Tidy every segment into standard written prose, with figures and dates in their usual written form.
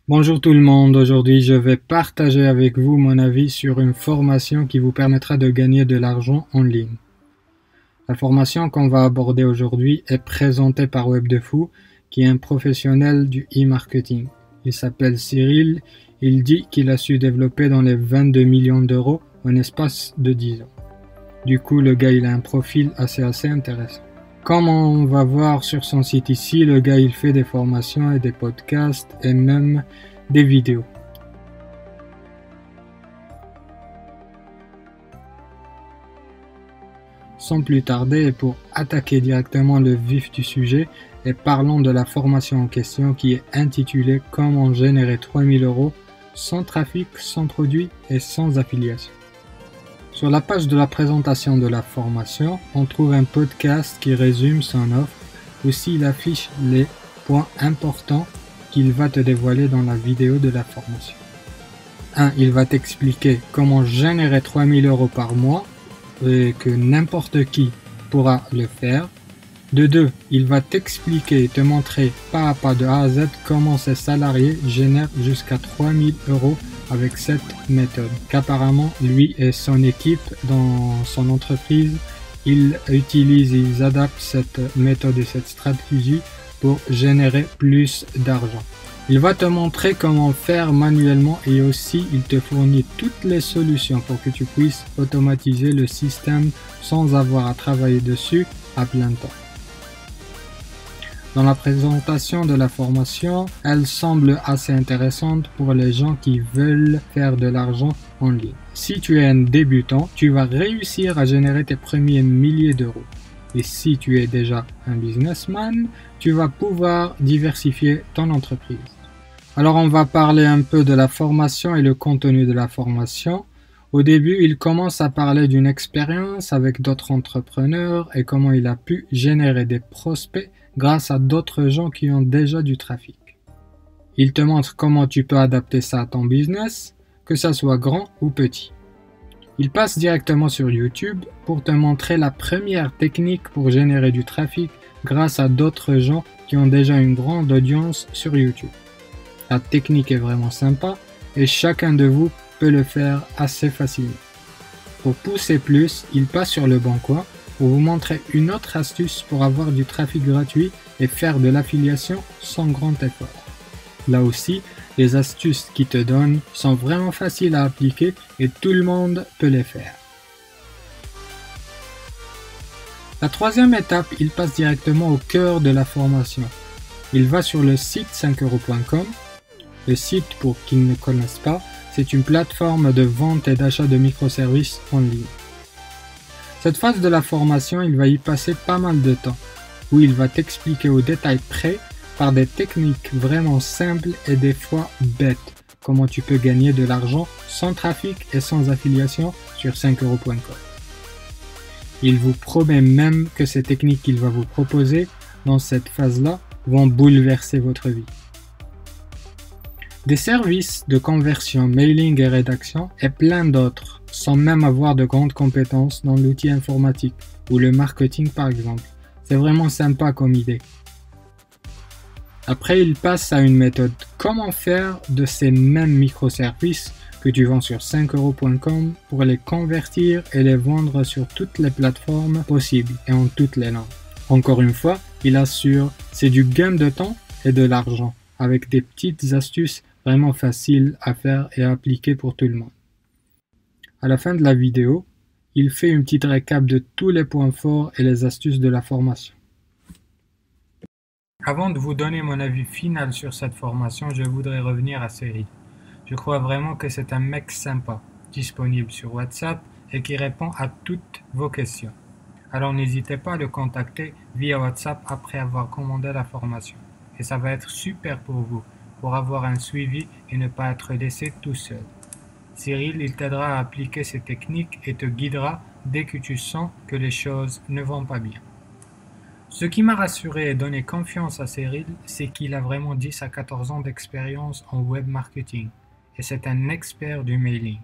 Bonjour tout le monde, aujourd'hui je vais partager avec vous mon avis sur une formation qui vous permettra de gagner de l'argent en ligne. La formation qu'on va aborder aujourd'hui est présentée par WebDeFou, qui est un professionnel du e-marketing. Il s'appelle Cyril, il dit qu'il a su développer dans les 22 millions d'euros en espace de 10 ans. Du coup le gars il a un profil assez intéressant. Comme on va voir sur son site ici, le gars il fait des formations et des podcasts et même des vidéos. Sans plus tarder, et pour attaquer directement le vif du sujet, et parlons de la formation en question qui est intitulée Comment générer 3000 euros sans trafic, sans produit et sans affiliation. Sur la page de la présentation de la formation, on trouve un podcast qui résume son offre. Aussi, il affiche les points importants qu'il va te dévoiler dans la vidéo de la formation. 1. Il va t'expliquer comment générer 3000 euros par mois et que n'importe qui pourra le faire. De 2. Il va t'expliquer et te montrer pas à pas de A à Z comment ses salariés génèrent jusqu'à 3000 euros avec cette méthode, qu'apparemment lui et son équipe dans son entreprise, ils adaptent cette méthode et cette stratégie pour générer plus d'argent. Il va te montrer comment faire manuellement et aussi il te fournit toutes les solutions pour que tu puisses automatiser le système sans avoir à travailler dessus à plein temps. Dans la présentation de la formation, elle semble assez intéressante pour les gens qui veulent faire de l'argent en ligne. Si tu es un débutant, tu vas réussir à générer tes premiers milliers d'euros. Et si tu es déjà un businessman, tu vas pouvoir diversifier ton entreprise. Alors on va parler un peu de la formation et le contenu de la formation. Au début, il commence à parler d'une expérience avec d'autres entrepreneurs et comment il a pu générer des prospects grâce à d'autres gens qui ont déjà du trafic. Il te montre comment tu peux adapter ça à ton business, que ça soit grand ou petit. Il passe directement sur YouTube pour te montrer la première technique pour générer du trafic grâce à d'autres gens qui ont déjà une grande audience sur YouTube. La technique est vraiment sympa et chacun de vous peut le faire assez facilement. Pour pousser plus, il passe sur le bon coin pour vous montrer une autre astuce pour avoir du trafic gratuit et faire de l'affiliation sans grand effort. Là aussi, les astuces qu'il te donne sont vraiment faciles à appliquer et tout le monde peut les faire. La troisième étape, il passe directement au cœur de la formation. Il va sur le site 5euros.com. Le site, pour qui ne connaissent pas, c'est une plateforme de vente et d'achat de microservices en ligne. Cette phase de la formation, il va y passer pas mal de temps, où il va t'expliquer au détail près, par des techniques vraiment simples et des fois bêtes, comment tu peux gagner de l'argent sans trafic et sans affiliation sur 5euros.com. Il vous promet même que ces techniques qu'il va vous proposer dans cette phase-là vont bouleverser votre vie. Des services de conversion, mailing et rédaction et plein d'autres, sans même avoir de grandes compétences dans l'outil informatique ou le marketing par exemple. C'est vraiment sympa comme idée. Après, il passe à une méthode. Comment faire de ces mêmes microservices que tu vends sur 5euros.com pour les convertir et les vendre sur toutes les plateformes possibles et en toutes les langues. Encore une fois, il assure, c'est du gain de temps et de l'argent avec des petites astuces vraiment faciles à faire et à appliquer pour tout le monde. À la fin de la vidéo, il fait une petite récap de tous les points forts et les astuces de la formation. Avant de vous donner mon avis final sur cette formation, je voudrais revenir à Cyril. Je crois vraiment que c'est un mec sympa, disponible sur WhatsApp et qui répond à toutes vos questions. Alors n'hésitez pas à le contacter via WhatsApp après avoir commandé la formation. Et ça va être super pour vous, pour avoir un suivi et ne pas être laissé tout seul. Cyril, il t'aidera à appliquer ces techniques et te guidera dès que tu sens que les choses ne vont pas bien. Ce qui m'a rassuré et donné confiance à Cyril, c'est qu'il a vraiment 10 à 14 ans d'expérience en web marketing et c'est un expert du mailing.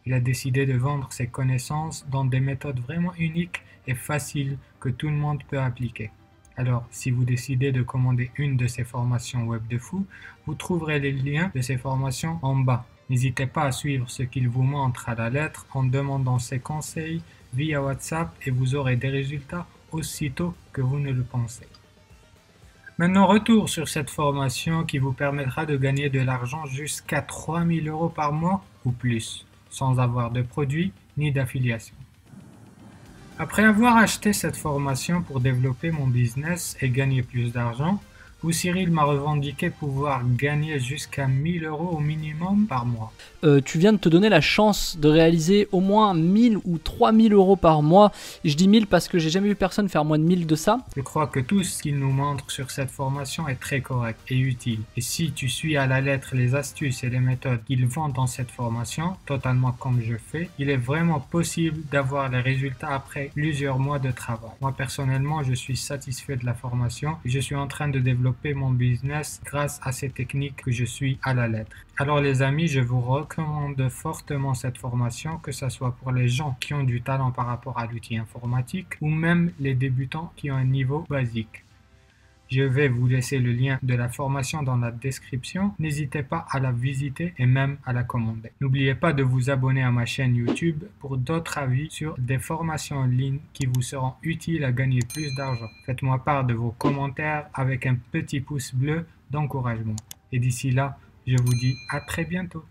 Il a décidé de vendre ses connaissances dans des méthodes vraiment uniques et faciles que tout le monde peut appliquer. Alors, si vous décidez de commander une de ces formations web de fou, vous trouverez les liens de ces formations en bas. N'hésitez pas à suivre ce qu'il vous montre à la lettre en demandant ses conseils via WhatsApp et vous aurez des résultats aussitôt que vous ne le pensez. Maintenant, retour sur cette formation qui vous permettra de gagner de l'argent jusqu'à 3 000 € par mois ou plus, sans avoir de produits ni d'affiliation. Après avoir acheté cette formation pour développer mon business et gagner plus d'argent, Cyril m'a revendiqué pouvoir gagner jusqu'à 1 000 € au minimum par mois. Tu viens de te donner la chance de réaliser au moins 1000 ou 3000 € par mois. Je dis 1000 parce que j'ai jamais vu personne faire moins de 1000 de ça. Je crois que tout ce qu'il nous montre sur cette formation est très correct et utile. Et si tu suis à la lettre les astuces et les méthodes qu'il vend dans cette formation, totalement comme je fais, il est vraiment possible d'avoir les résultats après plusieurs mois de travail. Moi personnellement, je suis satisfait de la formation et je suis en train de développer mon business grâce à ces techniques que je suis à la lettre. Alors les amis, je vous recommande fortement cette formation, que ce soit pour les gens qui ont du talent par rapport à l'outil informatique ou même les débutants qui ont un niveau basique. Je vais vous laisser le lien de la formation dans la description. N'hésitez pas à la visiter et même à la commander. N'oubliez pas de vous abonner à ma chaîne YouTube pour d'autres avis sur des formations en ligne qui vous seront utiles à gagner plus d'argent. Faites-moi part de vos commentaires avec un petit pouce bleu d'encouragement. Et d'ici là, je vous dis à très bientôt.